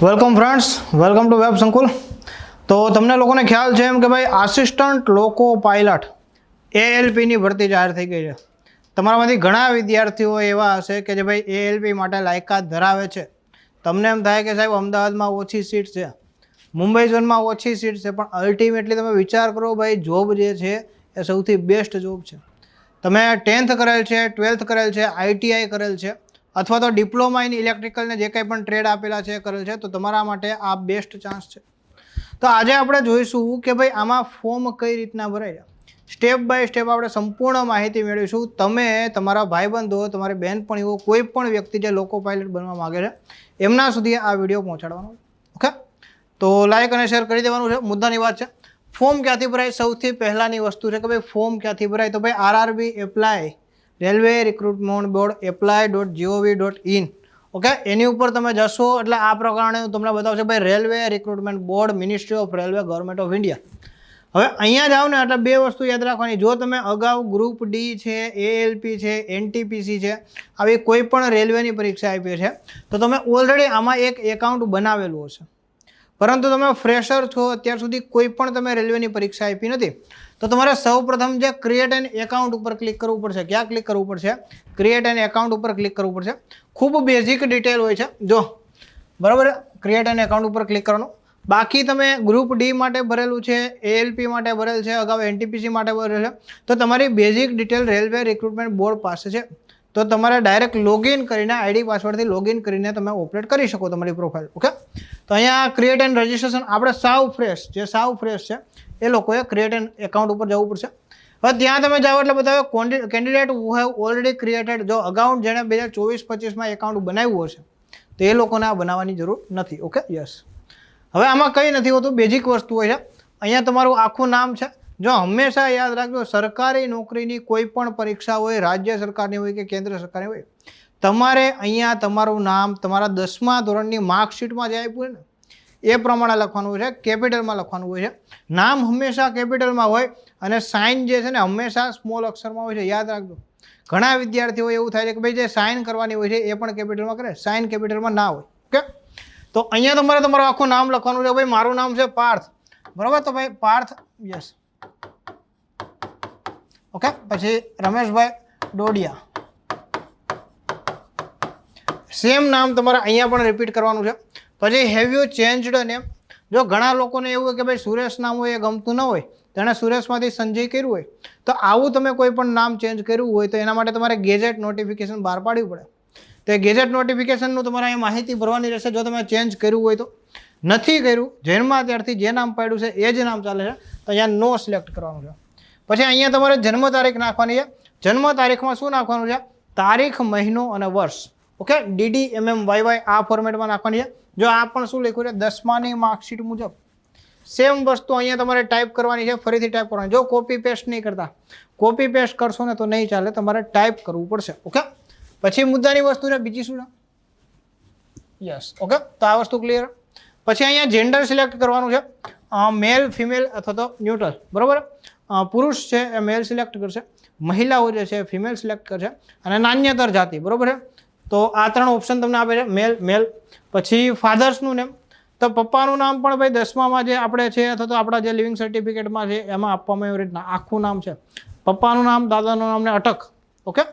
Welcome friends, welcome to web સંકુલ. તો તમને લોકોને ખ્યાલ છે એમ કે ભાઈ આસિસ્ટન્ટ લોકો પાયલટ એએલપીની ભરતી જાહેર થઈ ગઈ છે. તમારામાંથી ઘણા વિદ્યાર્થીઓ એવા હશે કે જે ભાઈ એએલપી માટે લાયકાત ધરાવે છે. તમને એમ થાય કે સાહેબ અમદાવાદમાં ઓછી સીટ છે, મુંબઈ ઝોનમાં ઓછી સીટ છે, પણ અલ્ટિમેટલી તમે વિચાર કરો ભાઈ જોબ જે છે એ સૌથી બેસ્ટ જોબ છે. તમે 10th કરેલ છે, 12th કરેલ છે, આઈટીઆઈ કરેલ છે અથવા તો ડિપ્લોમા ઇન ઇલેક્ટ્રિકલને જે કંઈ પણ ટ્રેડ આપેલા છે કરેલ છે, તો તમારા માટે આ બેસ્ટ ચાન્સ છે. તો આજે આપણે જોઈશું કે ભાઈ આમાં ફોર્મ કઈ રીતના ભરાય છે. સ્ટેપ બાય સ્ટેપ આપણે સંપૂર્ણ માહિતી મેળવીશું. તમે તમારા ભાઈબંધો, તમારી બહેનપણીઓ, કોઈ પણ વ્યક્તિ જે લોકો પાયલટ બનવા માગે છે એમના સુધી આ વિડીયો પહોંચાડવાનો. ઓકે, તો લાઈક અને શેર કરી દેવાનું છે. મુદ્દાની વાત છે, ફોર્મ ક્યાંથી ભરાય. સૌથી પહેલાંની વસ્તુ છે કે ભાઈ ફોર્મ ક્યાંથી ભરાય. તો ભાઈ RRB apply railway recruitment board apply.gov.in. Okay, એની ઉપર તમે જશો એટલે આ પ્રકારે તમને બતાવશે ભાઈ railway recruitment board, ministry of railway, government of India. હવે અહીંયા જાઓ ને એટલે બે વસ્તુ યાદ રાખવાની. જો તમે અગાઉ ગ્રુપ ડી છે, એએલપી છે, એનટીપીસી છે, આવી કોઈ પણ રેલવેની પરીક્ષા આપી છે તો તમે ઓલરેડી આમાં એક એકાઉન્ટ બનાવેલું હશે. પરંતુ તમે ફ્રેશર છો, અત્યાર સુધી કોઈ પણ તમે રેલવેની પરીક્ષા આપી નથી, તો તમારે સૌપ્રથમ જે ક્રિએટ એન એકાઉન્ટ ઉપર ક્લિક કરવું પડશે. ક્યાં ક્લિક કરવું પડશે? ક્રિએટ એન એકાઉન્ટ ઉપર ક્લિક કરવું પડશે. ખૂબ બેઝિક ડિટેલ હોય છે, જો બરાબર. ક્રિએટ એન એકાઉન્ટ ઉપર ક્લિક કરવાનું. બાકી તમે ગ્રુપ ડી માટે ભરેલું છે, એએલપી માટે ભરેલ છે, અગાઉ એનટીપીસી માટે ભરેલ છે, તો તમારી basic detail railway recruitment board પાસે છે. તો તમારે ડાયરેક્ટ લોગિન કરીને આઈડી પાસવર્ડથી લોગિન કરીને તમે ઓપરેટ કરી શકો તમારી પ્રોફાઇલ. ઓકે, તો અહીંયા ક્રિએટ એન્ડ રજિસ્ટ્રેશન આપણે સાવ ફ્રેશ છે એ લોકોએ ક્રિએટ એન્ડ એકાઉન્ટ ઉપર જવું પડશે. હવે ત્યાં તમે જાઓ એટલે બતાવે candidate who have already created. જો અગાઉ જેણે 2024-25માં એકાઉન્ટ બનાવ્યું હશે તો એ લોકોને આ બનાવવાની જરૂર નથી. Okay, yes. હવે આમાં કંઈ નથી હોતું, બેઝિક વસ્તુ હોય છે. અહીંયા તમારું આખું નામ છે. જો હંમેશા યાદ રાખજો, સરકારી નોકરીની કોઈ પણ પરીક્ષા હોય, રાજ્ય સરકારની હોય કે કેન્દ્ર સરકારની હોય, તમારે અહીંયા તમારું નામ તમારા 10મા ધોરણની માર્કશીટમાં જે આપ્યું હોય ને એ પ્રમાણે લખવાનું હોય છે, કેપિટલમાં લખવાનું હોય છે. નામ હંમેશા કેપિટલમાં હોય અને સાઇન જે છે ને હંમેશા સ્મોલ અક્ષરમાં હોય છે. યાદ રાખજો, ઘણા વિદ્યાર્થીઓ એવું થાય છે કે ભાઈ જે સાઇન કરવાની હોય છે એ પણ કેપિટલમાં કરે, સાઇન કેપિટલમાં ના હોય. ઓકે, તો અહીંયા તમારે તમારું આખું નામ લખવાનું છે. ભાઈ મારું નામ છે પાર્થ, બરાબર, તો ભાઈ પાર્થ, યસ. ઓકે, પછી રમેશભાઈ ડોડિયા, સેમ નામ તમારે અહીંયા પણ રિપીટ કરવાનું છે. પછી હેવ યુ ચેન્જડ નેમ. જો ઘણા લોકોને એવું હોય કે ભાઈ સુરેશ નામ હોય એ ગમતું ન હોય, તેણે સુરેશમાંથી સંજય કર્યું હોય, તો આવું તમે કોઈ પણ નામ ચેન્જ કર્યું હોય તો એના માટે તમારે ગેજેટ નોટિફિકેશન બહાર પાડવી પડે. તો એ ગેજેટ નોટિફિકેશનનું તમારે અહીં માહિતી ભરવાની રહેશે. જો તમે ચેન્જ કર્યું હોય તો. નથી કર્યું, જન્મમાં ત્યારથી જે નામ પાડ્યું છે એ જ નામ ચાલે છે, તો અહીંયા નો સિલેક્ટ કરવાનું છે. પછી અહીંયા તમારે જન્મ તારીખ નાખવાની છે. જન્મ તારીખમાં શું નાખવાનું છે? તારીખ, મહિનો અને વર્ષ. ઓકે, DDMMYY આ ફોર્મેટમાં નાખવાની છે. જો આ પણ શું લખ્યું છે? 10માની માર્કશીટ મુજબ સેમ વસ્તુ અહીંયા તમારે ટાઈપ કરવાની છે. ફરીથી ટાઈપ કરવાની. જો કોપી પેસ્ટ નહીં કરતા, કોપી પેસ્ટ કરશો ને તો નહીં ચાલે, તમારે ટાઈપ કરવું પડશે. ઓકે, પછી મુદ્દાની વસ્તુ છે બીજી શું છે? યસ. ઓકે, તો આ વસ્તુ ક્લિયર. પછી અહીંયા જેન્ડર સિલેક્ટ કરવાનું છે, મેલ, ફિમેલ અથવા તો ન્યુટ્રલ. બરાબર, પુરુષ છે એ મેલ સિલેક્ટ કરશે, મહિલાઓ જે છે ફિમેલ સિલેક્ટ કરશે, અને નાન્યતર જાતિ. બરાબર છે, તો આ 3 ઓપ્શન તમને આપે છે, મેલ. પછી ફાધર્સનું નેમ, તો પપ્પાનું નામ પણ ભાઈ 10મામાં જે આપણે છે અથવા તો આપણા જે લિવિંગ સર્ટિફિકેટમાં છે એમાં આપવામાં એવી રીતના આખું નામ છે. પપ્પાનું નામ, દાદાનું નામ ને અટક. ઓકે,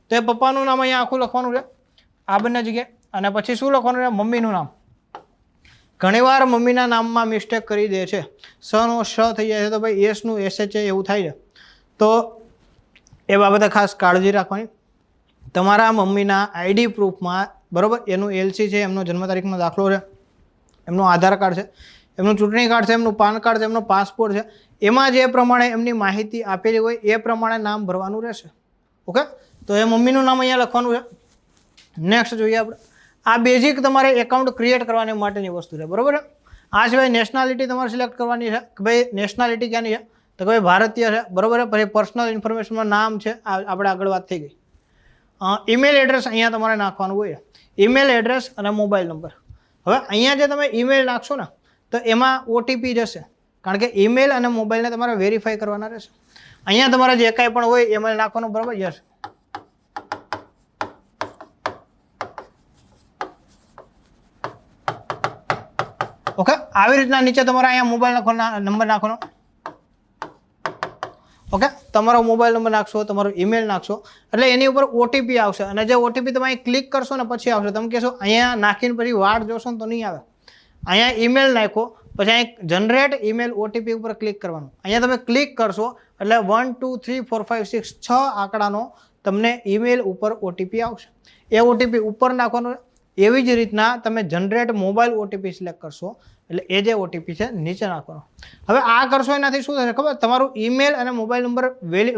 તો એ પપ્પાનું નામ અહીંયા આખું લખવાનું છે આ બંને જગ્યાએ. અને પછી શું લખવાનું છે? મમ્મીનું નામ. ઘણીવાર મમ્મીના નામમાં મિસ્ટેક કરી દે છે, સનો શ થઈ જાય છે, તો ભાઈ એસનું SH એવું થાય છે. તો એ બાબતે ખાસ કાળજી રાખવાની. તમારા મમ્મીના આઈડી પ્રૂફમાં, બરાબર, એનું LC છે, એમનો જન્મ તારીખનો દાખલો છે, એમનું આધાર કાર્ડ છે, એમનું ચૂંટણી કાર્ડ છે, એમનું પાન કાર્ડ છે, એમનો પાસપોર્ટ છે, એમાં જે પ્રમાણે એમની માહિતી આપેલી હોય એ પ્રમાણે નામ ભરવાનું રહેશે. ઓકે, તો એ મમ્મીનું નામ અહીંયા લખવાનું છે. નેક્સ્ટ જોઈએ આપણે. આ બેઝિક તમારે એકાઉન્ટ ક્રિએટ કરવાની માટેની વસ્તુ છે. બરાબર, આ સિવાય નેશનાલિટી તમારે સિલેક્ટ કરવાની છે કે ભાઈ નેશનાલિટી ક્યાંની છે, તો ભાઈ ભારતીય છે. બરાબર, પછી પર્સનલ ઇન્ફોર્મેશનમાં નામ છે, આપણે આગળ વાત થઈ ગઈ. ઈમેલ એડ્રેસ અહીંયા તમારે નાખવાનું હોય, ઈમેલ એડ્રેસ અને મોબાઈલ નંબર. હવે અહીંયા જે તમે ઈમેલ નાખશો ને તો એમાં OTP જશે, કારણ કે ઈમેલ અને મોબાઈલને તમારે વેરીફાઈ કરવાના રહેશે. અહીંયા તમારે જે કાંઈ પણ હોય ઈમેલ નાખવાનું. બરાબર, યસ. આવી રીતના નીચે તમારે અહીંયા મોબાઈલ નંબર નાખવાનો. ઓકે, તમારો મોબાઈલ નંબર નાખશો, તમારો ઈમેલ નાખશો એટલે એની ઉપર ઓટીપી આવશે અને જે ઓટીપી તમે અહીં ક્લિક કરશો ને પછી આવશે. તમે કહેશો અહીંયા નાખીને પછી વાટ જોશો ને તો નહીં આવે. અહીંયા ઈમેલ નાખો પછી અહીં જનરેટ ઈમેલ ઓટીપી ઉપર ક્લિક કરવાનું. અહીંયા તમે ક્લિક કરશો એટલે 1 2 3 4 5 6 6 આંકડાનો તમને ઈમેલ ઉપર ઓટીપી આવશે. એ ઓટીપી ઉપર નાખવાનો. એવી જ રીતના તમે જનરેટ મોબાઈલ ઓટીપી સિલેક્ટ કરશો એટલે એ જે ઓટીપી છે નીચે નાખવાનો. હવે આ કરશો એનાથી શું થશે ખબર? તમારું ઈમેલ અને મોબાઈલ નંબર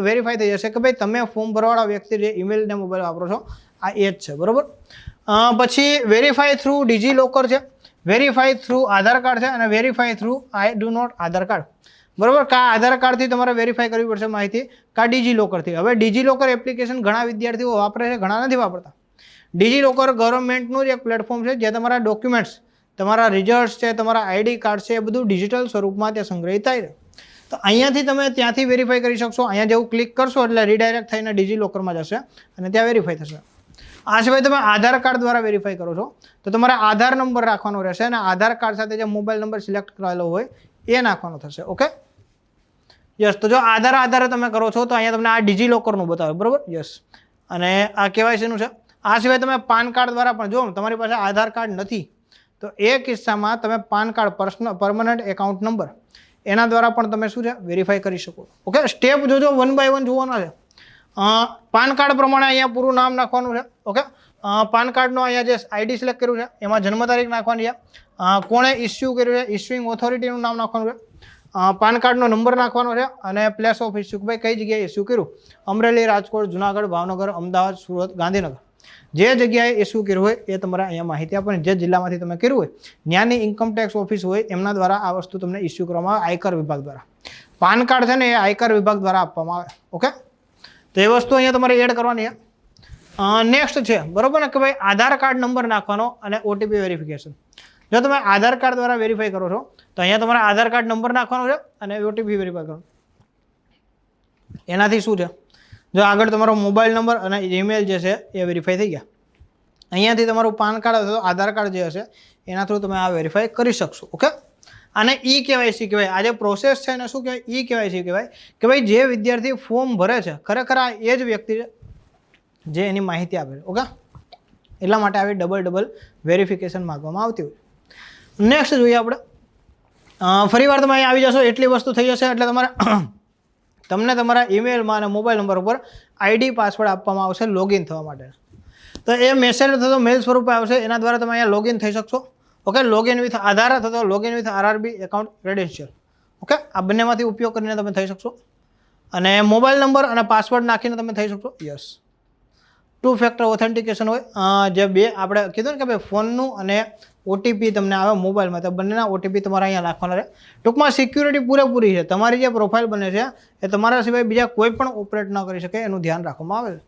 વેરીફાઈ થઈ જશે કે ભાઈ તમે ફોર્મ ભરવાવાળા વ્યક્તિ જે ઈમેલ અને મોબાઈલ વાપરો છો આ એ જ છે, બરાબર. પછી વેરીફાઈ થ્રુ ડિજી લોકર છે, વેરીફાઈ થ્રુ આધાર કાર્ડ છે અને verify through I do not Aadhaar card, બરાબર. કા આધાર કાર્ડથી તમારે વેરીફાઈ કરવી પડશે માહિતી, કા ડિજી લોકરથી. હવે ડિજી લોકર એપ્લિકેશન ઘણા વિદ્યાર્થીઓ વાપરે છે, ઘણા નથી વાપરતા. ડિજી લોકર ગવર્મેન્ટનું જ એક પ્લેટફોર્મ છે જે તમારા ડોક્યુમેન્ટ્સ, તમારા રિઝલ્ટ્સ છે, તમારા આઈડી કાર્ડ છે, એ બધું ડિજિટલ સ્વરૂપમાં ત્યાં સંગ્રહિત થાય છે. તો અહીંયાથી તમે ત્યાંથી વેરીફાઈ કરી શકશો. અહીંયા જેવું ક્લિક કરશો એટલે રીડાયરેક્ટ થઈને ડિજી લોકરમાં જશે અને ત્યાં વેરીફાઈ થશે. આ સિવાય તમે આધાર કાર્ડ દ્વારા વેરીફાઈ કરો છો તો તમારે આધાર નંબર રાખવાનો રહેશે અને આધાર કાર્ડ સાથે જે મોબાઈલ નંબર સિલેક્ટ કરાયેલો હોય એ નાખવાનો થશે. Okay, yes. તો જો આધારે તમે કરો છો તો અહીંયા તમને આ ડિજી લોકરનું બતાવે, બરાબર. યસ. અને આ કેવાયસીનું છે. આ સિવાય તમે પાન કાર્ડ દ્વારા પણ, જો તમારી પાસે આધાર કાર્ડ નથી તો એ કિસ્સામાં તમે PAN card permanent account number એના દ્વારા પણ તમે શું છે વેરીફાઈ કરી શકો. ઓકે, સ્ટેપ જોજો 1 by 1 જોવાના છે. પાન કાર્ડ પ્રમાણે અહીંયા પૂરું નામ નાખવાનું છે. ઓકે, પાન કાર્ડનો અહીંયા જે આઈડી સિલેક્ટ કર્યું છે એમાં જન્મ તારીખ નાખવાની છે, કોણે ઇસ્યુ કર્યું છે, ઇસ્યુઇંગ ઓથોરિટીનું નામ નાખવાનું છે, પાન કાર્ડનો નંબર નાખવાનો છે અને પ્લેસ ઓફ ઇસ્યુ, ભાઈ કઈ જગ્યાએ ઇસ્યુ કર્યું, અમરેલી, રાજકોટ, જુનાગઢ, ભાવનગર, અમદાવાદ, સુરત, ગાંધીનગર, જે જગ્યાએ ઇસ્યુ કર્યું હોય એ તમારે અહીંયા માહિતી આપવાની. જે જિલ્લામાંથી તમે કર્યું હોય ત્યાંની ઇન્કમટેક્સ ઓફિસ હોય એમના દ્વારા આ વસ્તુ તમને ઇસ્યુ કરવામાં આવે, આયકર વિભાગ દ્વારા. પાન કાર્ડ છે ને એ આયકર વિભાગ દ્વારા આપવામાં આવે. ઓકે, તો એ વસ્તુ અહીંયા તમારે એડ કરવાની છે. નેક્સ્ટ છે, બરાબર ને, કે ભાઈ આધાર કાર્ડ નંબર નાખવાનો અને ઓટીપી વેરિફિકેશન. જો તમે આધાર કાર્ડ દ્વારા વેરીફાઈ કરો છો તો અહીંયા તમારે આધાર કાર્ડ નંબર નાખવાનો છે અને ઓટીપી વેરીફાઈ કરવાનો. એનાથી શું છે, જો આગળ તમારો મોબાઈલ નંબર અને ઈમેલ જે છે એ વેરીફાઈ થઈ ગયા. અહીંયાથી તમારું પાન કાર્ડ અથવા આધાર કાર્ડ જે હશે એના થ્રુ તમે આ વેરીફાઈ કરી શકશો. ઓકે, આને ઈ કેવાયસી કહેવાય. આ જે પ્રોસેસ છે એને શું કહેવાય? ઈ કેવાયસી કહેવાય. કે ભાઈ જે વિદ્યાર્થી ફોર્મ ભરે છે ખરેખર આ એ જ વ્યક્તિ છે જે એની માહિતી આપે છે. ઓકે, એટલા માટે આવી ડબલ વેરિફિકેશન માગવામાં આવતી હોય. નેક્સ્ટ જોઈએ આપણે. ફરી વાર તમે અહીં આવી જશો એટલી વસ્તુ થઈ જશે એટલે તમને તમારા ઈમેલમાં અને મોબાઈલ નંબર ઉપર આઈડી પાસવર્ડ આપવામાં આવશે લોગિન થવા માટે. તો એ મેસેજ અથવા મેલ સ્વરૂપે આવશે, એના દ્વારા તમે અહીંયા લોગિન થઈ શકશો. ઓકે, લોગિન વિથ આધાર અથવા login with RRB account credential. Okay, આ બંનેમાંથી ઉપયોગ કરીને તમે થઈ શકશો અને મોબાઈલ નંબર અને પાસવર્ડ નાખીને તમે થઈ શકશો. યસ, 2 ફેક્ટર ઓથેન્ટિકેશન હોય, જે બે આપણે કીધું ને કે ભાઈ ફોનનું અને ઓટીપી તમને આવે મોબાઈલમાં, તો બંનેના ઓટીપી તમારે અહીંયા નાખવાના રહે. ટૂંકમાં સિક્યુરિટી પૂરેપૂરી છે. તમારી જે પ્રોફાઇલ બને છે એ તમારા સિવાય બીજા કોઈ પણ ઓપરેટ ન કરી શકે એનું ધ્યાન રાખવામાં આવે છે.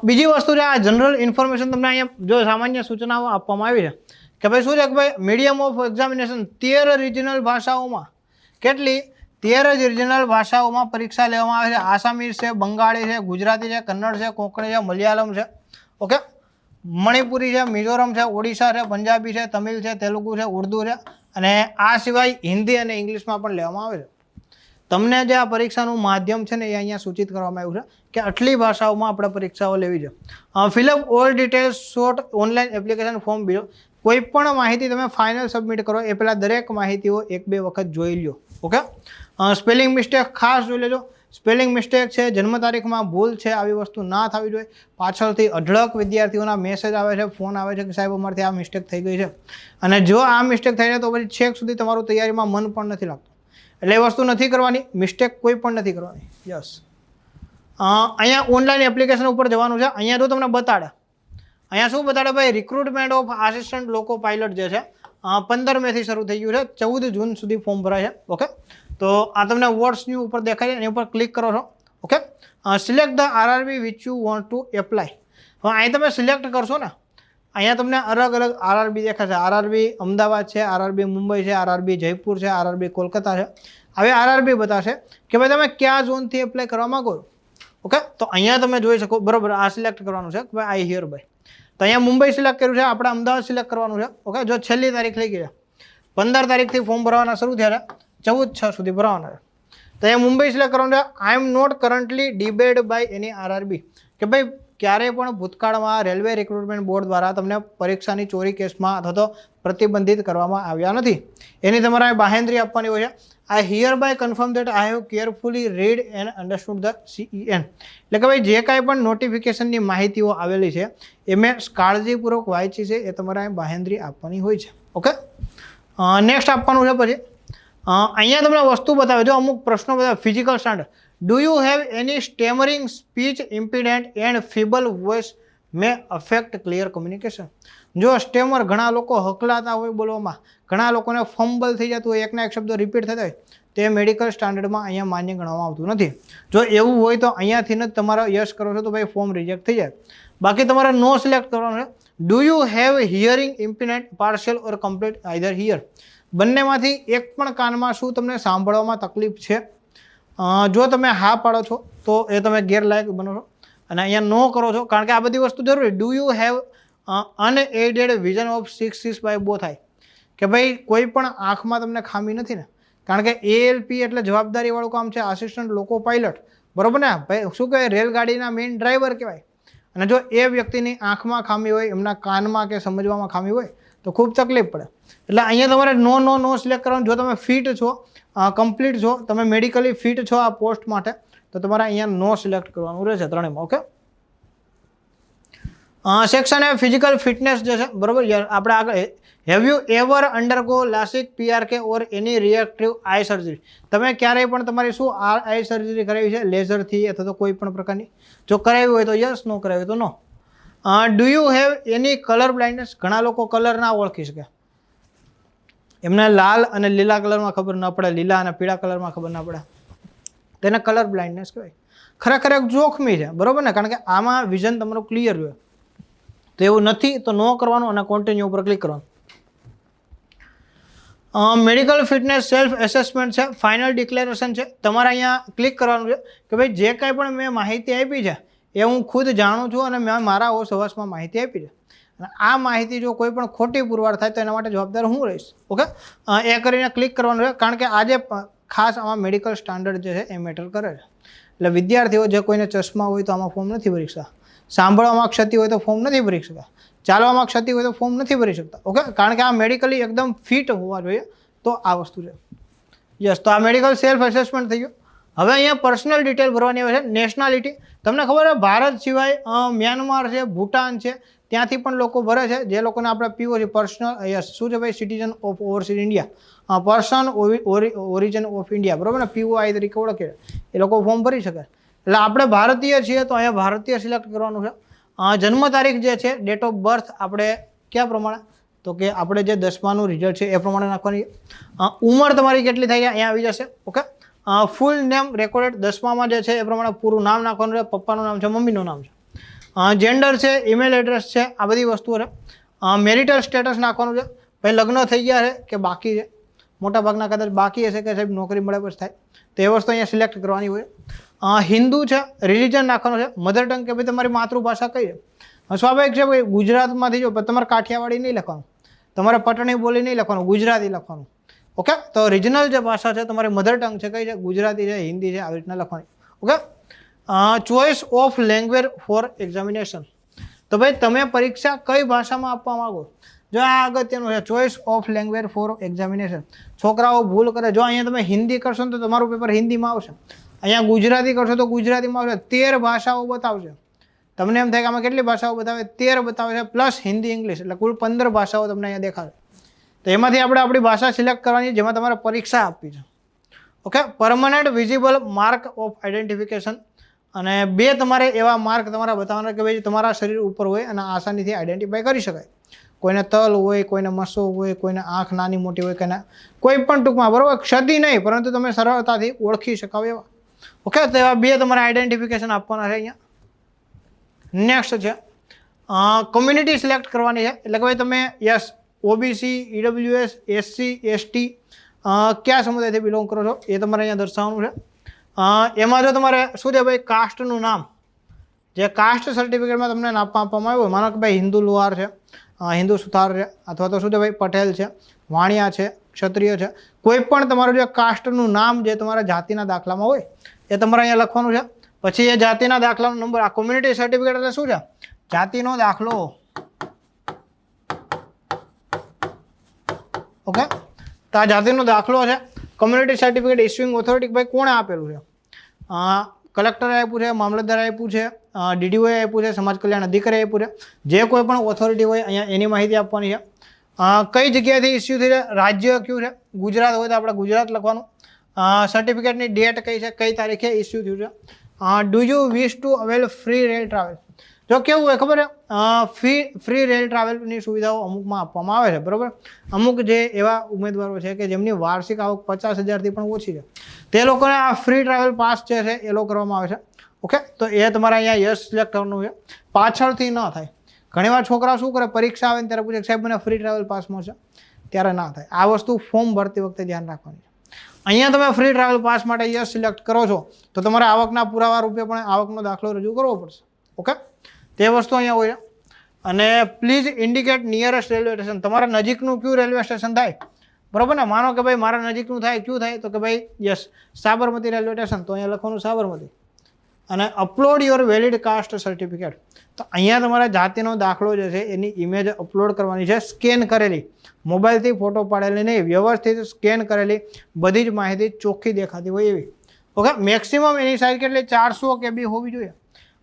બીજી વસ્તુ છે, આ જનરલ ઇન્ફોર્મેશન તમને અહીંયા જો સામાન્ય સૂચનાઓ આપવામાં આવી છે કે ભાઈ શું છે કે ભાઈ મીડિયમ ઓફ એક્ઝામિનેશન 13 રિજનલ ભાષાઓમાં, કેટલી 13 જ રિજનલ ભાષાઓમાં પરીક્ષા લેવામાં આવે છે. આસામીઝ છે, બંગાળી છે, ગુજરાતી છે, કન્નડ છે, કોંકણી છે, મલયાલમ છે, ઓકે, મણિપુરી છે, મિઝોરમ છે, ઓડિશા છે, પંજાબી છે, તમિલ છે, તેલુગુ છે, ઉર્દુ છે અને આ સિવાય હિન્દી અને ઇંગ્લિશમાં પણ લેવામાં આવે છે. તમને જે આ પરીક્ષાનું માધ્યમ છે ને એ અહીંયા સૂચિત કરવામાં આવ્યું છે કે આટલી ભાષાઓમાં આપણે પરીક્ષાઓ લેવી છે. Fill up all details short online application form બીજો કોઈ પણ માહિતી તમે ફાઇનલ સબમિટ કરો એ પહેલાં દરેક માહિતીઓ 1-2 વખત જોઈ લો. ઓકે, સ્પેલિંગ મિસ્ટેક ખાસ જોઈ લેજો. સ્પેલિંગ મિસ્ટેક છે, જન્મ તારીખમાં ભૂલ છે, આવી વસ્તુ ના થવી જોઈએ. પાછળથી અઢળક વિદ્યાર્થીઓના મેસેજ આવે છે, ફોન આવે છે કે સાહેબ અમારથી આ મિસ્ટેક થઈ ગઈ છે અને જો આ મિસ્ટેક થઈ જાય તો પછી છેક સુધી તમારું તૈયારીમાં મન પણ નથી લાગતું. એટલે એ વસ્તુ નથી કરવાની, મિસ્ટેક કોઈ પણ નથી કરવાની. યસ, અહીંયા ઓનલાઈન એપ્લિકેશન ઉપર જવાનું છે. અહીંયા જો તમને બતાડે, અહીંયા શું બતાડે ભાઈ, રિક્રુટમેન્ટ ઓફ આસિસ્ટન્ટ લોકો પાયલટ જે છે 15 મેથી શરૂ થઈ ગયું છે, 14 જૂન સુધી ફોર્મ ભરાય છે. ઓકે, તો આ તમને વોટ્સ ન્યૂ ઉપર દેખાય છે, એની ઉપર ક્લિક કરો છો. Okay, select the RRB which you want to apply. હવે અહીં તમે સિલેક્ટ કરશો ને, અહીંયા તમને અલગ અલગ આરઆરબી દેખાશે. આરઆરબી અમદાવાદ છે, આરઆરબી મુંબઈ છે, આરઆરબી જયપુર છે, આરઆરબી કોલકાતા છે. હવે આરઆરબી બતાવશે કે ભાઈ તમે કયા ઝોનથી એપ્લાય કરવા માગો છો. ઓકે, તો અહીંયા તમે જોઈ શકો, બરાબર, આ સિલેક્ટ કરવાનું છે કે ભાઈ આઈ હિયર બાય. તો અહીંયા મુંબઈ સિલેક્ટ કર્યું છે, આપણે અમદાવાદ સિલેક્ટ કરવાનું છે. ઓકે, જો છેલ્લી તારીખ થઈ ગઈ છે 15 તારીખથી ફોર્મ ભરવાના શરૂ થયા છે, 14/6 સુધી ભરવાના છે. તો એ મુંબઈ સિલેક્ટ કરવાનું છે. I am not currently debarred by any RRB, કે ભાઈ ક્યારેય પણ ભૂતકાળમાં રેલવે રિક્રુટમેન્ટ બોર્ડ દ્વારા તમને પરીક્ષાની ચોરી કેસમાં અથવા તો પ્રતિબંધિત કરવામાં આવ્યા નથી. એની તમારે બાહેંધરી આપવાની હોય છે. I hereby confirm that I have carefully read and understood the CEN, એટલે કે ભાઈ જે કાંઈ પણ નોટિફિકેશનની માહિતીઓ આવેલી છે એ મેં કાળજીપૂર્વક વાંચી છે, એ તમારે બાહેંધરી આપવાની હોય છે. ઓકે, નેક્સ્ટ આપવાનું છે. પછી અહીંયા તમને વસ્તુ બતાવે, જો અમુક પ્રશ્નો બતાવે. Physical standard, do you have any stammering, speech impediment and feeble voice may affect clear communication. જો સ્ટેમર, ઘણા લોકો હકલાતા હોય બોલવામાં, ઘણા લોકોને ફમ્બલ થઈ જતું હોય, એકના એક શબ્દો રિપીટ થતા હોય, તે મેડિકલ સ્ટાન્ડર્ડમાં અહીંયા માન્ય ગણવામાં આવતું નથી. જો એવું હોય તો અહીંયાથી જ તમારો યસ કરો છો તો ભાઈ ફોર્મ રિજેક્ટ થઈ જાય. બાકી તમારે નો સિલેક્ટ કરવાનું છે. Do you have hearing impediment partial or complete either ear, બંનેમાંથી એક પણ કાનમાં શું તમને સાંભળવામાં તકલીફ છે? જો તમે હા પાડો છો તો એ તમે ગેરલાયક બનો છો, અને અહીંયા નો કરો છો કારણ કે આ બધી વસ્તુ જરૂરી. Do you have unaided vision of 6 by both eye, કે ભાઈ કોઈ પણ આંખમાં તમને ખામી નથી ને, કારણ કે ALP એટલે જવાબદારીવાળું કામ છે, આસિસ્ટન્ટ લોકો પાયલટ, બરોબર ને ભાઈ. શું કહેવાય, રેલગાડીના મેઇન ડ્રાઈવર કહેવાય. અને જો એ વ્યક્તિની આંખમાં ખામી હોય, એમના કાનમાં કે સમજવામાં ખામી હોય તો ખૂબ તકલીફ પડે. એટલે અહીંયા તમારે નો સિલેક્ટ કરવાનું. જો તમે ફિટ છો, કમ્પ્લીટ છો, તમે મેડિકલી ફિટ છો આ પોસ્ટ માટે, તો તમારે અહીંયા નો સિલેક્ટ કરવાનું રહેશે ત્રણેયમાં. Okay, section A physical fitness જે છે, બરોબર. આપણે આગળ, have you ever undergo LASIK, PRK or any reactive eye surgery, તમે ક્યારેય પણ તમારી શું આઈ સર્જરી કરાવી છે લેઝરથી અથવા તો કોઈ પણ પ્રકારની? જો કરાવી હોય તો યસ, નો કરાવી હોય તો no. Do you have any colour blindness, ઘણા લોકો કલર ના ઓળખી શકે, એમને લાલ અને લીલા કલરમાં ખબર ના પડે, લીલા અને પીળા કલરમાં ખબર ના પડે, તેને કલર બ્લાઇન્ડનેસ કહેવાય. ખરેખર એક જોખમી છે, બરોબર ને, કારણ કે આમાં વિઝન તમારું ક્લિયર હોય. તો એવું નથી તો નો કરવાનું અને કોન્ટિન્યુ ઉપર ક્લિક કરવાનું. મેડિકલ ફિટનેસ સેલ્ફ એસેસમેન્ટ છે, ફાઇનલ ડિક્લેરેશન છે. તમારે અહીંયા ક્લિક કરવાનું છે કે ભાઈ જે કાંઈ પણ મેં માહિતી આપી છે એ હું ખુદ જાણું છું અને મેં મારા હોશ-હવાસમાં માહિતી આપી છે, અને આ માહિતી જો કોઈ પણ ખોટી પુરવાર થાય તો એના માટે જવાબદાર હું રહીશ. ઓકે, એ કરીને ક્લિક કરવાનું છે, કારણ કે આજે ખાસ આમાં મેડિકલ સ્ટાન્ડર્ડ જે છે એ મેટર કરે છે. એટલે વિદ્યાર્થીઓ, જે કોઈને ચશ્મા હોય તો આમાં ફોર્મ નથી ભરી શકતા, સાંભળવામાં ક્ષતિ હોય તો ફોર્મ નથી ભરી શકતા, ચાલવામાં ક્ષતિ હોય તો ફોર્મ નથી ભરી શકતા. ઓકે, કારણ કે આ મેડિકલી એકદમ ફિટ હોવા જોઈએ, તો આ વસ્તુ છે. યસ, તો આ મેડિકલ સેલ્ફ એસેસમેન્ટ થઈ ગયું. હવે અહીંયા પર્સનલ ડિટેલ ભરવાની આવે છે. નેશનાલિટી, તમને ખબર છે ભારત સિવાય મ્યાનમાર છે, ભૂટાન છે, ત્યાંથી પણ લોકો ભરે છે. જે લોકોને આપણે PO છે, પર્સનલ, યસ, શું છે ભાઈ, citizen of overseas India, person origin of India, બરોબર ને, POI તરીકે ઓળખે, એ લોકો ફોર્મ ભરી શકે. એટલે આપણે ભારતીય છીએ તો અહીંયા ભારતીય સિલેક્ટ કરવાનું છે. જન્મ તારીખ જે છે, ડેટ ઓફ બર્થ, આપણે કયા પ્રમાણે, તો કે આપણે જે 10માનું રિઝલ્ટ છે એ પ્રમાણે નાખવાની. ઉંમર તમારી કેટલી થાય છે અહીંયા આવી જશે. ઓકે, ફૂલ નેમ રેકોર્ડેડ 10મામાં જે છે એ પ્રમાણે પૂરું નામ નાખવાનું છે, પપ્પાનું નામ છે, મમ્મીનું નામ છે, જેન્ડર છે, ઈમેલ એડ્રેસ છે, આ બધી વસ્તુઓ છે. મેરિટલ સ્ટેટસ નાખવાનું છે, ભાઈ લગ્ન થઈ ગયા છે કે બાકી છે. મોટાભાગના કદાચ બાકી હશે કે સાહેબ નોકરી મળે પછી થાય, તો એ વસ્તુ અહીંયા સિલેક્ટ કરવાની હોય. હિન્દુ છે, રિલિજન નાખવાનું છે, મધર ટંગ કે ભાઈ તમારી માતૃભાષા કઈ છે. સ્વાભાવિક છે ભાઈ, ગુજરાતમાંથી જો તમારે કાઠિયાવાડી નહીં લખવાનું, તમારે પટણી બોલી નહીં લખવાનું, ગુજરાતી લખવાનું. ઓકે, તો રિજનલ જે ભાષા છે તમારી મધર ટંગ છે કઈ છે, ગુજરાતી છે, હિન્દી છે, આવી રીતના લખવાની. Okay, choice of language for examination, તો ભાઈ તમે પરીક્ષા કઈ ભાષામાં આપવા માંગો. જો આ અગત્યનું છે, choice of language for examination. છોકરાઓ ભૂલ કરે, જો અહીંયા તમે હિન્દી કરશો ને તો તમારું પેપર હિન્દીમાં આવશે, અહીંયા ગુજરાતી કરશો તો ગુજરાતીમાં આવશે. 13 ભાષાઓ બતાવશે. તમને એમ થાય કે આમાં કેટલી ભાષાઓ બતાવે, 13 બતાવે છે, પ્લસ હિન્દી, ઇંગ્લિશ, એટલે કુલ 15 ભાષાઓ તમને અહીંયા દેખાશે. તો એમાંથી આપણે આપણી ભાષા સિલેક્ટ કરવાની, જેમાં તમારે પરીક્ષા આપવી છે. Okay, permanent visible mark of identification, અને 2 તમારે એવા માર્ક તમારા બતાવવાના કે ભાઈ તમારા શરીર ઉપર હોય અને આસાનીથી આઈડેન્ટિફાઈ કરી શકાય. કોઈને તલ હોય, કોઈને મસો હોય, કોઈને આંખ નાની મોટી હોય, કોઈને કોઈ પણ ટૂંકમાં, બરાબર, ક્ષતિ નહીં પરંતુ તમે સરળતાથી ઓળખી શકાવ એવા. ઓકે, તો એવા 2 તમારે આઈડેન્ટિફિકેશન આપવાના છે અહીંયા. નેક્સ્ટ છે કોમ્યુનિટી સિલેક્ટ કરવાની છે, એટલે કે ભાઈ તમે yes OBC, EWS, SC, ST કયા સમુદાયથી બિલોંગ કરો છો એ તમારે અહીંયા દર્શાવવાનું છે. એમાં જો તમારે શું છે ભાઈ, કાસ્ટનું નામ, જે કાસ્ટ સર્ટિફિકેટમાં તમને નામ આપવામાં આવ્યું હોય, માનો કે ભાઈ હિન્દુ લુહાર છે, હિન્દુ સુથાર છે, અથવા તો શું છે ભાઈ પટેલ છે, વાણિયા છે, ક્ષત્રિય છે, કોઈ પણ તમારું જે કાસ્ટનું નામ જે તમારા જાતિના દાખલામાં હોય એ તમારે અહીંયા લખવાનું છે. પછી એ જાતિના દાખલાનો નંબર, આ કોમ્યુનિટી સર્ટિફિકેટ એટલે શું છે? જાતિનો દાખલો. ઓકે, તો આ જાતિનો દાખલો છે. કોમ્યુનિટી સર્ટિફિકેટ ઇસ્યુઇંગ ઓથોરિટી ભાઈ કોણે આપેલું છે? કલેક્ટરે આપ્યું છે, મામલતદારે આપ્યું છે, ડીડીઓએ આપ્યું છે, સમાજ કલ્યાણ અધિકારી આપ્યું છે. જે કોઈ પણ ઓથોરિટી હોય અહીંયા એની માહિતી આપવાની છે. કઈ જગ્યાએથી ઇસ્યુ થઈ છે, રાજ્ય કયું છે, ગુજરાત હોય તો આપણે ગુજરાત લખવાનું. સર્ટિફિકેટની ડેટ કઈ છે, કઈ તારીખે ઇસ્યુ થયું છે. Do you wish two avail free rail travel? જો કેવું હોય ખબર છે, ફ્રી રેલ ટ્રાવેલની સુવિધાઓ અમુકમાં આપવામાં આવે છે, બરાબર. અમુક જે એવા ઉમેદવારો છે કે જેમની વાર્ષિક આવક 50,000થી પણ ઓછી છે, તે લોકોને આ ફ્રી ટ્રાવેલ પાસ જે છે એ લોકો કરવામાં આવે છે. ઓકે, તો એ તમારે અહીંયા યસ સિલેક્ટ કરવાનું છે, પાછળથી ન થાય. ઘણીવાર છોકરાઓ શું કરે, પરીક્ષા આવે ને ત્યારે પૂછે સાહેબ મને ફ્રી ટ્રાવેલ પાસ મળશે, ત્યારે ના થાય. આ વસ્તુ ફોર્મ ભરતી વખતે ધ્યાન રાખવાની છે. અહીંયા તમે ફ્રી ટ્રાવેલ પાસ માટે યસ સિલેક્ટ કરો છો તો તમારે આવકના પુરાવા રૂપે પણ આવકનો દાખલો રજૂ કરવો પડશે. ઓકે, તે વસ્તુ અહીંયા હોય. અને please indicate nearest railway station. તમારા નજીકનું કયું રેલવે સ્ટેશન થાય, બરાબર ને? માનો કે ભાઈ મારા નજીકનું થાય, કયું થાય? તો કે ભાઈ યસ સાબરમતી રેલવે સ્ટેશન, તો અહીંયા લખવાનું સાબરમતી. અને upload your valid caste certificate. તો અહીંયા તમારા જાતિનો દાખલો જે છે એની ઇમેજ અપલોડ કરવાની છે, સ્કેન કરેલી, મોબાઈલથી ફોટો પાડેલી નહીં, વ્યવસ્થિત સ્કેન કરેલી, બધી જ માહિતી ચોખ્ખી દેખાતી હોય એવી. ઓકે, મેક્સિમમ એની સાઇઝ કેટલી? 400 KB હોવી જોઈએ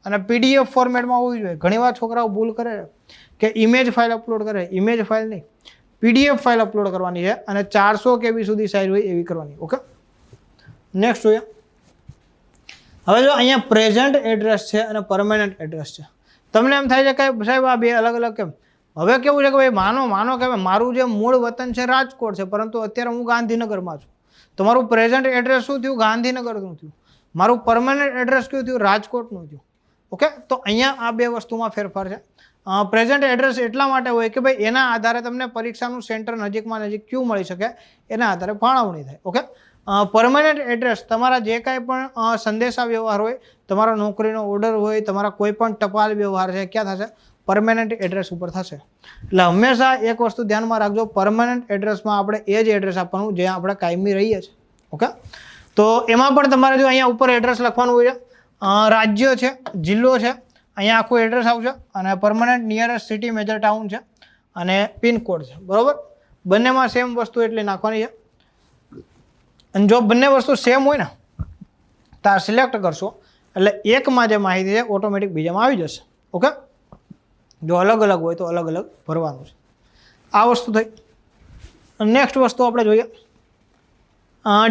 અને PDF ફોર્મેટમાં હોવી જોઈએ. ઘણીવાર છોકરાઓ ભૂલ કરે કે ઇમેજ ફાઇલ અપલોડ કરે, ઇમેજ ફાઇલ નહીં, PDF ફાઇલ અપલોડ કરવાની છે અને 400 KB સુધી સાઇઝ હોય એવી કરવાની. ઓકે, નેક્સ્ટ જોઈએ. હવે જો અહીંયા પ્રેઝન્ટ એડ્રેસ છે અને પરમેનન્ટ એડ્રેસ છે. તમને એમ થાય છે કે સાહેબ આ બે અલગ અલગ કેમ? હવે કેવું છે કે ભાઈ માનો કે મારું જે મૂળ વતન છે રાજકોટ છે, પરંતુ અત્યારે હું ગાંધીનગરમાં છું. તો મારું પ્રેઝન્ટ એડ્રેસ શું થયું? ગાંધીનગરનું થયું. મારું પરમેનન્ટ એડ્રેસ કયું થયું? રાજકોટનું થયું. ઓકે, તો અહીંયા આ બે વસ્તુમાં ફેરફાર છે. પ્રેઝન્ટ એડ્રેસ એટલા માટે હોય કે ભાઈ એના આધારે તમને પરીક્ષાનું સેન્ટર નજીકમાં નજીક ક્યું મળી શકે, એના આધારે ફાળવણી થાય. ઓકે, પરમેનન્ટ એડ્રેસ તમારા જે કાંઈ પણ સંદેશા વ્યવહાર હોય, તમારો નોકરીનો ઓર્ડર હોય, તમારા કોઈ પણ ટપાલ વ્યવહાર છે, ક્યાં થશે? પરમેનન્ટ એડ્રેસ ઉપર થશે. એટલે હંમેશા એક વસ્તુ ધ્યાનમાં રાખજો, પરમેનન્ટ એડ્રેસમાં આપણે એ જ એડ્રેસ આપવાનું જ્યાં આપણે કાયમી રહીએ છીએ. ઓકે, તો એમાં પણ તમારે જો અહીંયા ઉપર એડ્રેસ લખવાનું હોય છે, રાજ્ય છે, જિલ્લો છે, અહીંયા આખું એડ્રેસ આવશે અને permanent nearest city major town છે અને પિનકોડ છે, બરાબર. બંનેમાં સેમ વસ્તુ એટલી નાખવાની છે. અને જો બંને વસ્તુ સેમ હોય ને તો આ સિલેક્ટ કરશો એટલે એકમાં જે માહિતી છે ઓટોમેટિક બીજામાં આવી જશે. ઓકે, જો અલગ અલગ હોય તો અલગ અલગ ભરવાનું છે. આ વસ્તુ થઈ. નેક્સ્ટ વસ્તુ આપણે જોઈએ,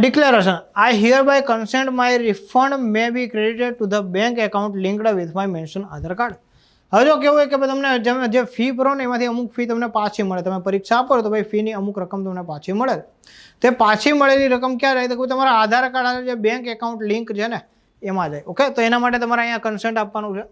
declaration. I hereby consent my refund may be credited to the bank account linked with my mention Aadhaar card. હવે જો કેવું હોય કે તમને જે ફી ભરો ને એમાંથી અમુક ફી તમને પાછી મળે. તમે પરીક્ષા આપો તો ભાઈ ફીની અમુક રકમ તમને પાછી મળે. તે પાછી મળેલી રકમ ક્યાં જાય? તો તમારા આધાર કાર્ડ જે બેંક એકાઉન્ટ લિંક છે ને એમાં જાય. ઓકે, તો એના માટે તમારે અહીંયા કન્સેન્ટ આપવાનું છે.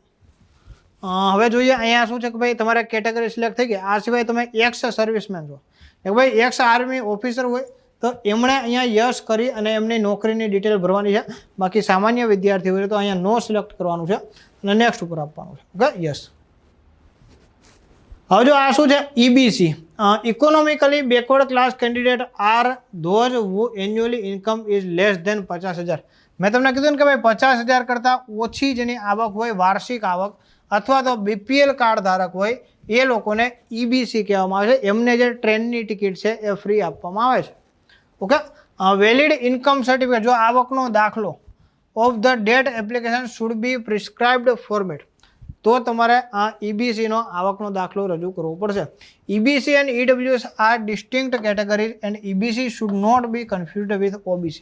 હવે જોઈએ અહીંયા શું છે કે ભાઈ તમારે કેટેગરી સિલેક્ટ થઈ ગઈ. આ સિવાય તમે એક્સ સર્વિસમેન છો, કે ભાઈ એક્સ આર્મી ઓફિસર હોય તો એમણે અહીંયા યસ કરી અને એમની નોકરીની ડિટેલ ભરવાની છે. બાકી સામાન્ય વિદ્યાર્થી હોય તો અહીંયા નો સિલેક્ટ કરવાનું છે અને નેક્સ્ટ ઉપર આપવાનું છે. Okay, yes. હવે જો આ શું છે? EBC, economically backward class candidate are those who annually income is less than 50,000. મેં તમને કીધું ને કે ભાઈ 50,000 કરતાં ઓછી જેની આવક હોય, વાર્ષિક આવક, અથવા તો BPL કાર્ડ ધારક હોય, એ લોકોને EBC કહેવામાં આવે છે. એમને જે ટ્રેનની ટિકિટ છે એ ફ્રી આપવામાં આવે છે. Okay, valid income certificate. જો આવકનો દાખલો of the date application should be prescribed format, તો તમારે આ EBCનો આવકનો દાખલો રજૂ કરવો પડશે. EBC and EWS are distinct categories and EBC should not be confused with OBC.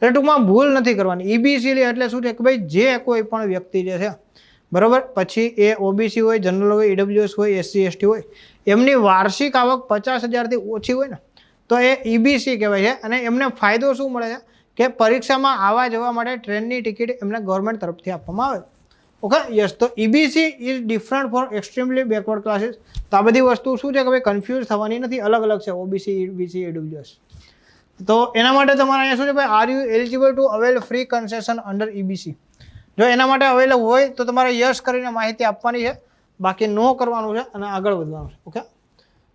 એટલે ટૂંકમાં ભૂલ નથી કરવાની. EBC એટલે શું છે કે ભાઈ જે કોઈ પણ વ્યક્તિ જે છે, બરાબર, પછી એ OBC હોય, જનરલ હોય, EWS હોય, SC ST હોય, એમની વાર્ષિક આવક 50,000થી ઓછી હોય ને તો એ EBC કહેવાય છે. અને એમને ફાયદો શું મળે છે કે પરીક્ષામાં આવવા જવા માટે ટ્રેનની ટિકિટ એમને ગવર્મેન્ટ તરફથી આપવામાં આવે. Okay, yes. તો EBC is different for extremely backward classes. તો આ બધી વસ્તુ શું છે કે ભાઈ કન્ફ્યુઝ થવાની નથી, અલગ અલગ છે OBC, EBC, EWS. તો એના માટે તમારે અહીંયા શું છે ભાઈ, are you eligible to avail free concession under EBC. જો એના માટે અવેલેબલ હોય તો તમારે યસ કરીને માહિતી આપવાની છે, બાકી નો કરવાનું છે અને આગળ વધવાનું છે. ઓકે,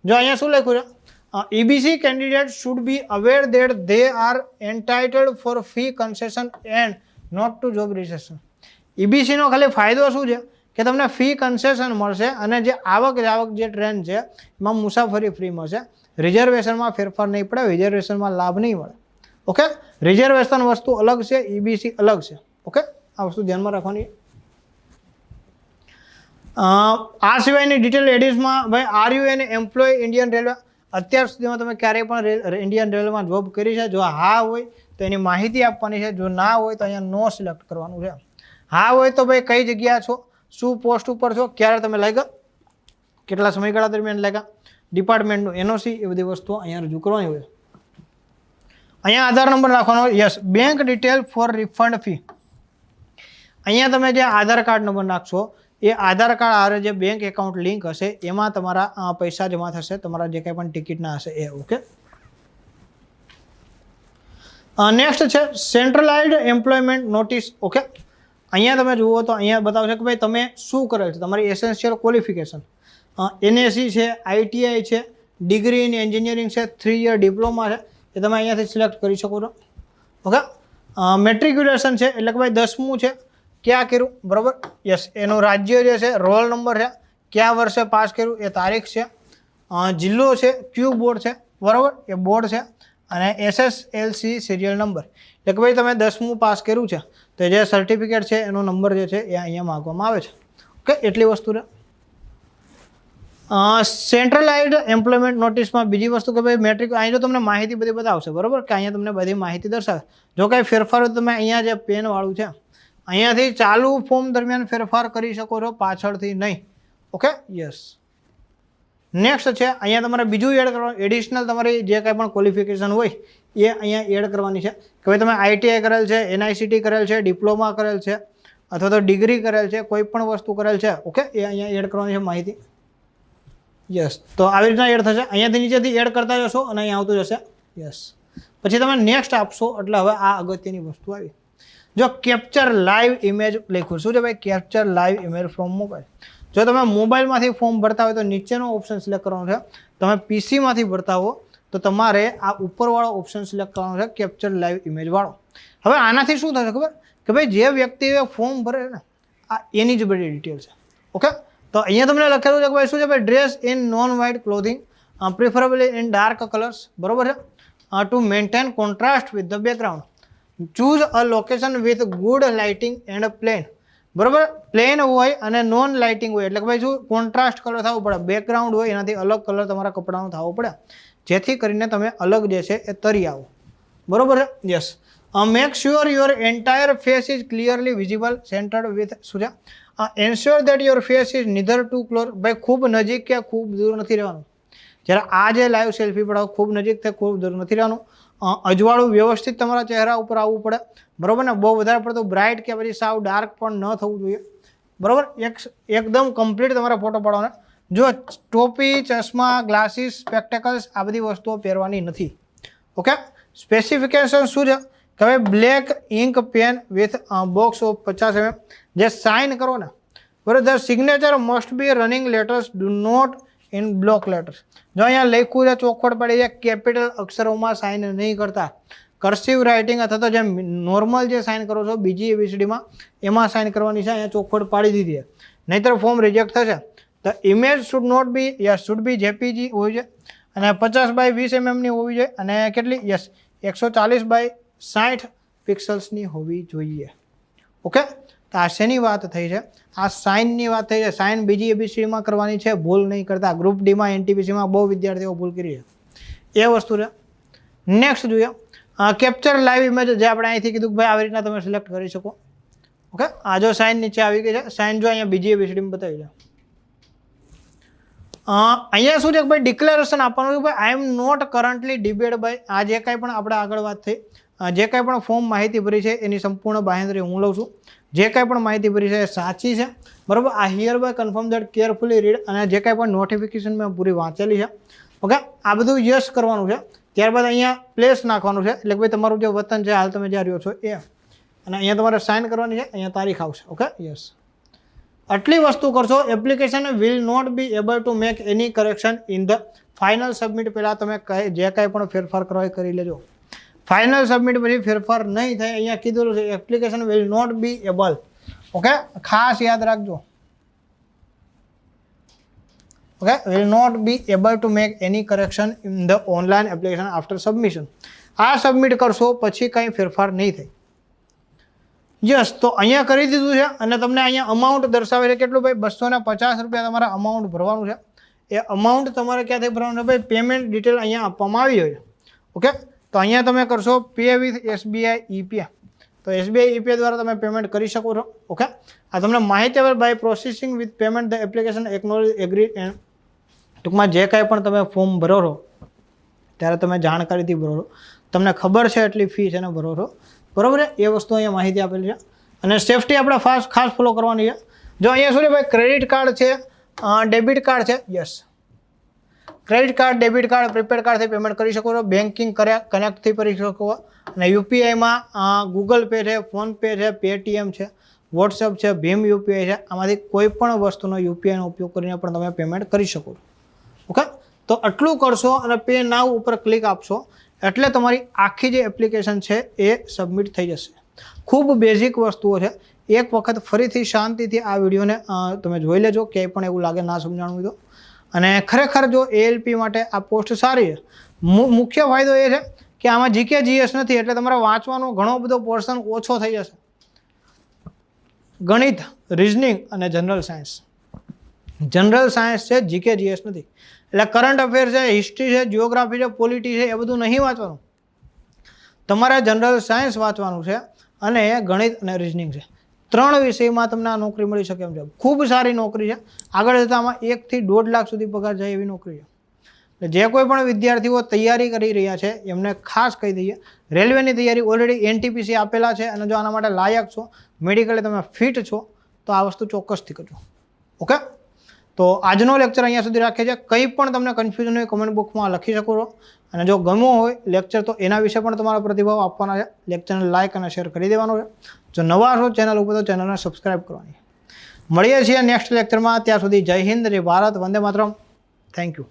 જો અહીંયા શું લખ્યું છે, EBC candidates should be aware that they are entitled for fee concession and not to job restriction. EBC નો ખાલી ફાયદો શું છે કે તમને ફી કન્સેશન મળશે અને જે આવક જે ટ્રેન છે એમાં મુસાફરી ફ્રી મળશે. રિઝર્વેશનમાં ફેરફાર નહીં પડે, રિઝર્વેશનમાં લાભ નહીં મળે. ઓકે, રિઝર્વેશન વસ્તુ અલગ છે, EBC અલગ છે. ઓકે, આ વસ્તુ ધ્યાનમાં રાખવાની. આ સિવાયની ડિટેલ એડિશમાં ભાઈ are you an employ Indian railway? અત્યાર સુધીમાં તમે ક્યારેય પણ ઇન્ડિયન રેલવેમાં જોબ કરી છે? જો હા હોય તો એની માહિતી આપવાની છે, જો ના હોય તો અહીંયા નો સિલેક્ટ કરવાનું છે. હા હોય તો ભાઈ કઈ જગ્યા છો, શું પોસ્ટ ઉપર છો, ક્યારે તમે લાગ્યા, કેટલા સમયગાળા દરમિયાન લાગ્યા, ડિપાર્ટમેન્ટનું NOC, એ બધી વસ્તુઓ અહીંયા રજૂ કરવાની હોય. અહીંયા આધાર નંબર નાખવાનો. Yes. Bank detail for refund fee. અહીંયા તમે જે આધાર કાર્ડ નંબર નાખશો એ આધાર કાર્ડ હારે જે બેંક એકાઉન્ટ લિંક હશે એમાં તમારા પૈસા જમા થશે, તમારા જે કંઈ પણ ટિકિટના હશે એ. ઓકે, નેક્સ્ટ છે સેન્ટ્રલાઇઝ્ડ એમ્પ્લોયમેન્ટ નોટિસ. ઓકે, અહીંયા તમે જુઓ તો અહીંયા બતાવશે કે ભાઈ તમે શું કરેલ છે, તમારી એસેન્શિયલ ક્વોલિફિકેશન NSC છે, ITI છે, ડિગ્રી ઇન એન્જિનિયરિંગ છે, 3 યર ડિપ્લોમા છે, એ તમે અહીંયાથી સિલેક્ટ કરી શકો છો. ઓકે, મેટ્રિક્યુલેશન છે એટલે કે ભાઈ 10મું છે, ક્યાં કર્યું, બરાબર. યસ, એનું રાજ્ય જે છે, રોલ નંબર છે, કયા વર્ષે પાસ કર્યું એ તારીખ છે, જિલ્લો છે, કયું બોર્ડ છે, બરાબર, એ બોર્ડ છે, અને SSLC સિરિયલ નંબર. એટલે કે ભાઈ તમે 10મું પાસ કર્યું છે તો જે સર્ટિફિકેટ છે એનો નંબર જે છે એ અહીંયા માગવામાં આવે છે. ઓકે, એટલી વસ્તુ છે. સેન્ટ્રલાઇઝ્ડ એમ્પ્લોયમેન્ટ નોટિસમાં બીજી વસ્તુ કે ભાઈ મેટ્રિક, અહીં જો તમને માહિતી બધી બતાવશે, બરાબર, કે અહીંયા તમને બધી માહિતી દર્શાવે. જો કાંઈ ફેરફાર હોય તો તમે અહીંયા જે પેનવાળું છે અહીંયાથી ચાલુ ફોર્મ દરમિયાન ફેરફાર કરી શકો છો, પાછળથી નહીં. Okay, yes. નેક્સ્ટ છે અહીંયા તમારે બીજું એડ કરવાનું, એડિશનલ તમારી જે કાંઈ પણ ક્વોલિફિકેશન હોય એ અહીંયા એડ કરવાની છે. કે ભાઈ તમે ITI કરેલ છે, NICT કરેલ છે, ડિપ્લોમા કરેલ છે, અથવા તો ડિગ્રી કરેલ છે, કોઈ પણ વસ્તુ કરેલ છે. ઓકે, એ અહીંયા એડ કરવાની છે માહિતી. યસ, તો આવી રીતના એડ થશે. અહીંયાથી નીચેથી એડ કરતા જશો અને અહીંયા આવતું જશે. યસ, પછી તમે નેક્સ્ટ આપશો એટલે હવે આ અગત્યની વસ્તુ આવી. જો કેપ્ચર લાઈવ ઇમેજ લખ્યું, શું છે ભાઈ? Capture live image from mobile. જો તમે મોબાઈલમાંથી ફોર્મ ભરતા હોય તો નીચેનો ઓપ્શન સિલેક્ટ કરવાનો છે. તમે PCમાંથી ભરતા હો તો તમારે આ ઉપરવાળો ઓપ્શન સિલેક્ટ કરવાનો છે, કેપ્ચર લાઈવ ઇમેજ વાળો. હવે આનાથી શું થશે ખબર કે ભાઈ જે વ્યક્તિએ ફોર્મ ભરે ને આ એની જ બધી ડિટેલ છે. ઓકે, તો અહીંયા તમને લખેલું છે કે ભાઈ શું છે ભાઈ? Dress in non white clothing preferably in dark colours, બરોબર છે, to maintain contrast with the background. Choose a location with good lighting and plane, બરાબર. પ્લેન હોય અને નોન લાઇટિંગ હોય એટલે કે ભાઈ શું કોન્ટ્રાસ્ટ કલર થવું પડે, બેકગ્રાઉન્ડ હોય એનાથી અલગ કલર તમારા કપડાનો થવો પડે, જેથી કરીને તમે અલગ જે છે એ તરી આવો, બરાબર છે. Yes. Make sure your entire face is clearly visible centred with શું છે? Ensure that your face is neither too close. ભાઈ ખૂબ નજીક કે ખૂબ દૂર નથી રહેવાનું. જ્યારે આ જે લાઈવ સેલ્ફી પડાવો ખૂબ નજીક થી ખૂબ દૂર નથી રહેવાનું. અજવાળું વ્યવસ્થિત તમારા ચહેરા ઉપર આવવું પડે, બરાબર ને. બહુ વધારે પડતું બ્રાઇટ કે પછી સાવ ડાર્ક પણ ન થવું જોઈએ, બરાબર. એકદમ કમ્પ્લીટ તમારા ફોટો પાડવાના. જો ટોપી, ચશ્મા, ગ્લાસીસ, સ્પેક્ટેકલ્સ આ બધી વસ્તુઓ પહેરવાની નથી. ઓકે, સ્પેસિફિકેશન શું છે કે ભાઈ black ink pen with box of 50 mm. જે સાઇન કરો ને, બરાબર, the signature must be running letters, do not in block letters. જો અહીંયા લખ્યું છે ચોખવટ પડી છે, કેપિટલ અક્ષરોમાં સાઇન નહીં કરતા. કર્સિવ રાઇટિંગ અથવા તો જે નોર્મલ જે સાઇન કરો છો બીજી ABCDમાં એમાં સાઇન કરવાની છે. અહીંયા ચોખવટ પાડી દીધી છે, નહીંતર ફોર્મ રિજેક્ટ થશે. The image should not be, yes, should be JPG હોવી જોઈએ અને 50 બાય 20 mm ની હોવી જોઈએ અને કેટલી? યસ, 140 બાય 60 પિક્સલ્સની હોવી જોઈએ. ઓકે, તો આ શેની વાત થઈ છે? આ સાઇનની વાત થઈ છે. સાઇન બીજી ABCDમાં કરવાની છે, ભૂલ નહીં કરતા. ગ્રુપ Dમાં NTPCમાં બહુ વિદ્યાર્થીઓ ભૂલ કરી છે, એ વસ્તુ છે. નેક્સ્ટ જોઈએ કેપ્ચર લાઈવ ઇમેજ, જે આપણે અહીંથી કીધું કે ભાઈ આવી રીતના તમે સિલેક્ટ કરી શકો. ઓકે, આ જો સાઇન નીચે આવી ગઈ છે, સાઇન જો અહીંયા બીજી ABCDમાં બતાવી છે. અહીંયા શું છે કે ભાઈ ડિક્લેરેશન આપવાનું કે ભાઈ I am not currently debate by. આ જે કાંઈ પણ આપણે આગળ વાત થઈ, જે કાંઈ પણ ફોર્મ માહિતી ભરી છે એની સંપૂર્ણ બાંહેધરી હું લઉં છું. જે કાંઈ પણ માહિતી ભરી છે એ સાચી છે, બરાબર. આ hereby confirm that carefully read, અને જે કાંઈ પણ નોટિફિકેશન મેં પૂરી વાંચેલી છે. ઓકે, આ બધું યસ કરવાનું છે. ત્યારબાદ અહીંયા પ્લેસ નાખવાનું છે, એટલે કે ભાઈ તમારું જે વતન છે હાલ તમે જ્યાં રહ્યો છો એ, અને અહીંયા તમારે સાઇન કરવાની છે, અહીંયા તારીખ આવશે. Okay, yes. આટલી વસ્તુ કરશો, application will not be able to make any correction in the final submit. પહેલાં તમે જે કાંઈ પણ ફેરફાર કરવા એ કરી લેજો. ફાઇનલ સબમિટ પછી ફેરફાર નહીં થાય. અહીંયા કીધેલું છે application will not be able. Okay, ખાસ યાદ રાખજો. Okay, will not be able to make any correction in the online application after submission. આ સબમિટ કરશો પછી કંઈ ફેરફાર નહીં થાય. યસ, તો અહીંયા કરી દીધું છે અને તમને અહીંયા અમાઉન્ટ દર્શાવે છે કેટલું ભાઈ, 250 રૂપિયા તમારે અમાઉન્ટ ભરવાનું છે. એ અમાઉન્ટ તમારે ક્યાંથી ભરવાનું છે ભાઈ, પેમેન્ટ ડિટેલ અહીંયા આપવામાં આવી હોય છે. ઓકે, તો અહીંયા તમે કરશો પે વિથ SBI EPA. તો SBI EPA દ્વારા તમે પેમેન્ટ કરી શકો છો. ઓકે, આ તમને માહિતી આવે by processing with payment the application acknowledge agree. ટૂંકમાં જે કાંઈ પણ તમે ફોર્મ ભરો છો ત્યારે તમે જાણકારીથી ભરો છો, તમને ખબર છે એટલી ફી છે ને ભરો છો, બરાબર છે. એ વસ્તુ અહીંયા માહિતી આપેલી છે અને સેફટી આપણે ખાસ ફોલો કરવાની છે. જો અહીંયા શું છે ભાઈ, ક્રેડિટ કાર્ડ છે, ડેબિટ કાર્ડ છે. Yes, credit card, debit card, prepaid કાર્ડથી પેમેન્ટ કરી શકો છો, બેન્કિંગ કનેક્ટથી કરી શકો. અને યુપીઆઈમાં ગૂગલ પે છે, ફોનપે છે, પેટીએમ છે, વોટ્સઅપ છે, ભીમ યુપીઆઈ છે. આમાંથી કોઈ પણ વસ્તુનો યુપીઆઈનો ઉપયોગ કરીને પણ તમે પેમેન્ટ કરી શકો છો. ઓકે, તો આટલું કરશો અને પે નાવ ઉપર ક્લિક આપશો એટલે તમારી આખી જે એપ્લિકેશન છે એ સબમિટ થઈ જશે. ખૂબ બેઝિક વસ્તુઓ છે. એક વખત ફરીથી શાંતિથી આ વિડીયોને તમે જોઈ લેજો, ક્યાંય પણ એવું લાગે ના સમજાણું હોય તો. અને ખરેખર જો ALP માટે આ પોસ્ટ સારી છે. મુખ્ય ફાયદો એ છે કે આમાં GK GS નથી એટલે તમારે વાંચવાનો ઘણો બધો પોર્શન ઓછો થઈ જશે. ગણિત, રિઝનિંગ અને જનરલ સાયન્સ. જનરલ સાયન્સ છે, GK GS નથી. એટલે કરંટ અફેર છે, હિસ્ટ્રી છે, જિયોગ્રાફી છે, પોલિટી છે, એ બધું નહીં વાંચવાનું. તમારે જનરલ સાયન્સ વાંચવાનું છે અને ગણિત અને રિઝનિંગ છે. 3 વિષયમાં તમને આ નોકરી મળી શકે એમ છે. ખૂબ સારી નોકરી છે. આગળ જતાં આમાં 1 થી 1.5 લાખ સુધી પગાર જાય એવી નોકરી છે. એટલે જે કોઈ પણ વિદ્યાર્થીઓ તૈયારી કરી રહ્યા છે એમને ખાસ કહી દઈએ, રેલવેની તૈયારી ઓલરેડી NTPC આપેલા છે અને જો આના માટે લાયક છો, મેડિકલી તમે ફિટ છો તો આ વસ્તુ ચોક્કસથી કરજો. ઓકે, તો આજનો લેક્ચર અહીંયા સુધી રાખીએ છીએ. કંઈ પણ તમને કન્ફ્યુઝન હોય કમેન્ટ બોક્સમાં લખી શકો છો. અને જો ગમ્યો હોય લેક્ચર તો એના વિશે પણ તમારો પ્રતિભાવ આપવાના છે. લેક્ચરને લાઇક અને શેર કરી દેવાનો છે. જો નવા છો ચેનલ ઉપર તો ચેનલને સબસ્ક્રાઈબ કરવાની. મળીએ છીએ નેક્સ્ટ લેક્ચરમાં. ત્યાં સુધી જય હિન્દ, જય ભારત, વંદે માતરમ. Thank you.